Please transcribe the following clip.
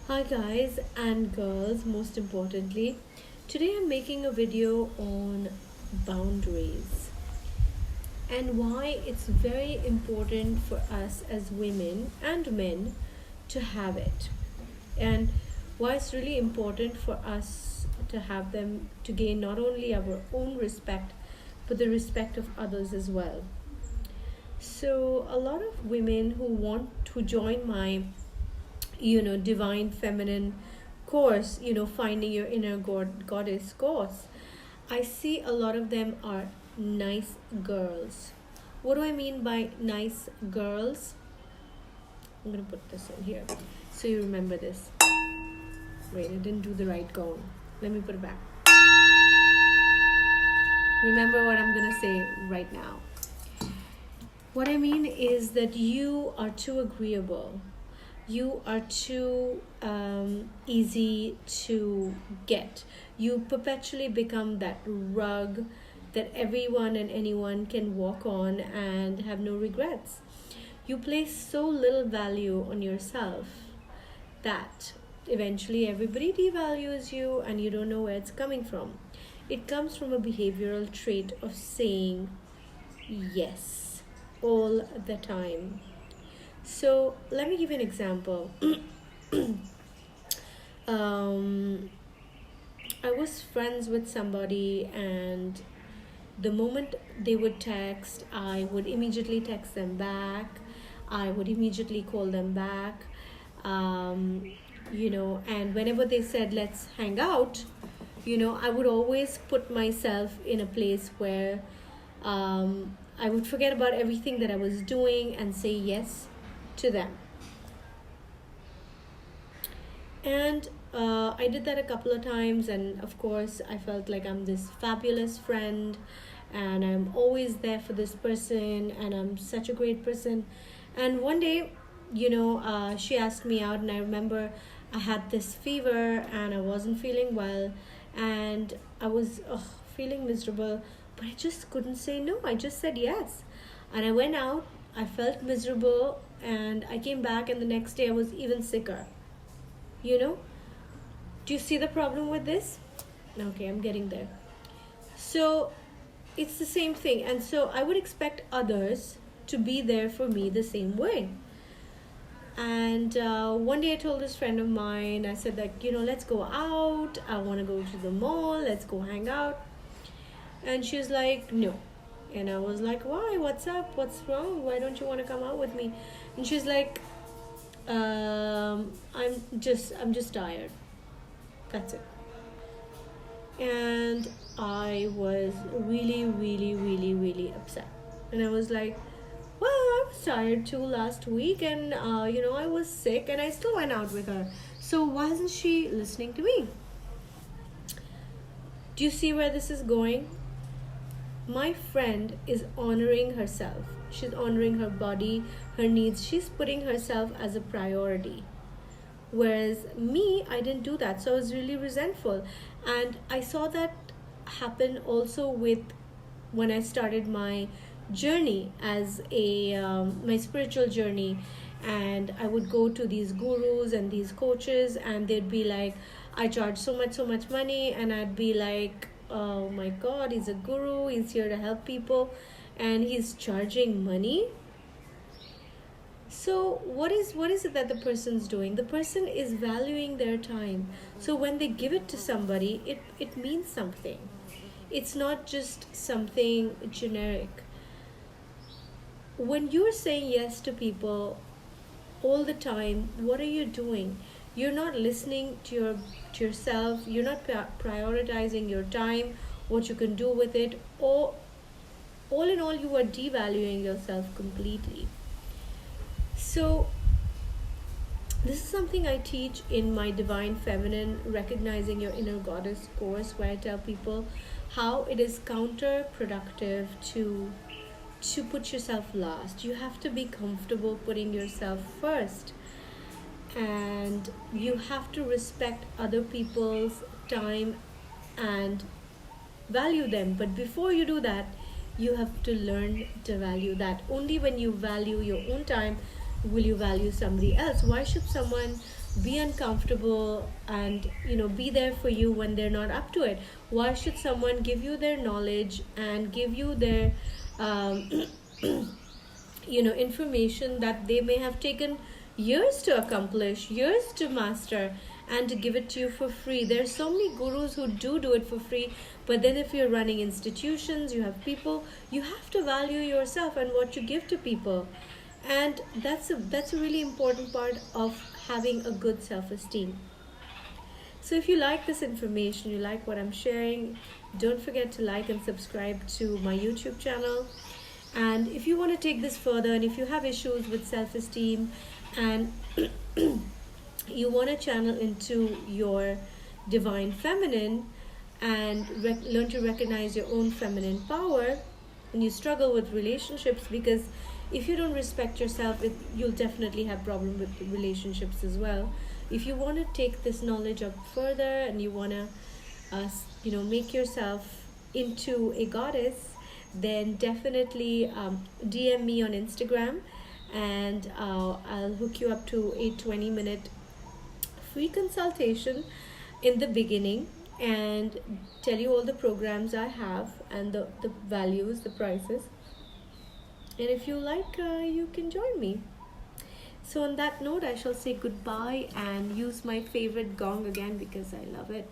Hi guys and girls, most importantly. Today I'm making a video on boundaries and why it's very important for us as women and men to have it. And why it's really important for us to have them to gain not only our own respect but the respect of others as well. So a lot of women who join my divine feminine course, finding your inner goddess course, I see a lot of them are nice girls. What do I mean by nice girls? I'm gonna put this in here so you remember this. Wait, I didn't do the right gong. Let me put it back. Remember what I'm gonna say right now. What I mean is that you are too agreeable. You are too easy to get. You perpetually become that rug that everyone and anyone can walk on and have no regrets. You place so little value on yourself that eventually everybody devalues you and you don't know where it's coming from. It comes from a behavioral trait of saying yes all the time. So let me give you an example. um, I was friends with somebody, and the moment they would text, I would immediately text them back. I would immediately call them back. And whenever they said, let's hang out, I would always put myself in a place where I would forget about everything that I was doing and say yes to them. And I did that a couple of times, and of course, I felt like I'm this fabulous friend and I'm always there for this person and I'm such a great person. And one day, she asked me out, and I remember I had this fever and I wasn't feeling well, and I was feeling miserable, but I just couldn't say no. I just said yes. And I went out, I felt miserable, and I came back, and the next day I was even sicker. Do you see the problem with this? Okay, I'm getting there. So it's the same thing, and so I would expect others to be there for me the same way. And one day I told this friend of mine, I said, like, let's go out, I want to go to the mall, let's go hang out. And she's like, no. And I was like, why? What's up? What's wrong? Why don't you want to come out with me? And she's like, I'm just tired. That's it. And I was really, really, really, really upset. And I was like, well, I was tired too last week, and I was sick, and I still went out with her. So why isn't she listening to me? Do you see where this is going? My friend is honoring herself. She's honoring her body, her needs. She's putting herself as a priority. Whereas me, I didn't do that. So I was really resentful. And I saw that happen also with when I started my journey as my spiritual journey. And I would go to these gurus and these coaches, and they'd be like, I charge so much money. And I'd be like, oh my god, he's a guru, he's here to help people, and he's charging money. So what is it that the person's doing? The person is valuing their time. So when they give it to somebody, it means something. It's not just something generic. When you're saying yes to people all the time, what are you doing? You're not listening to yourself. You're not prioritizing your time, what you can do with it. All in all, you are devaluing yourself completely. So this is something I teach in my Divine Feminine Recognizing Your Inner Goddess course, where I tell people how it is counterproductive to put yourself last. You have to be comfortable putting yourself first. And you have to respect other people's time and value them. But before you do that, you have to learn to value that. Only when you value your own time will you value somebody else. Why should someone be uncomfortable, and be there for you when they're not up to it. Why should someone give you their knowledge and give you their um, information that they may have taken years to accomplish, years to master, and to give it to you for free? There's so many gurus who do it for free, but then if you're running institutions, you have people, you have to value yourself and what you give to people. And that's a really important part of having a good self-esteem. So if you like this information, you like what I'm sharing, don't forget to like and subscribe to my YouTube channel. And if you want to take this further, and if you have issues with self-esteem, and you want to channel into your divine feminine, and learn to recognize your own feminine power, and you struggle with relationships, because if you don't respect yourself, you'll definitely have problem with relationships as well. If you want to take this knowledge up further, and you want to make yourself into a goddess, then definitely DM me on Instagram, and I'll hook you up to a 20-minute free consultation in the beginning, and tell you all the programs I have, and the values, the prices. And if you like, you can join me. So on that note, I shall say goodbye and use my favorite gong again because I love it.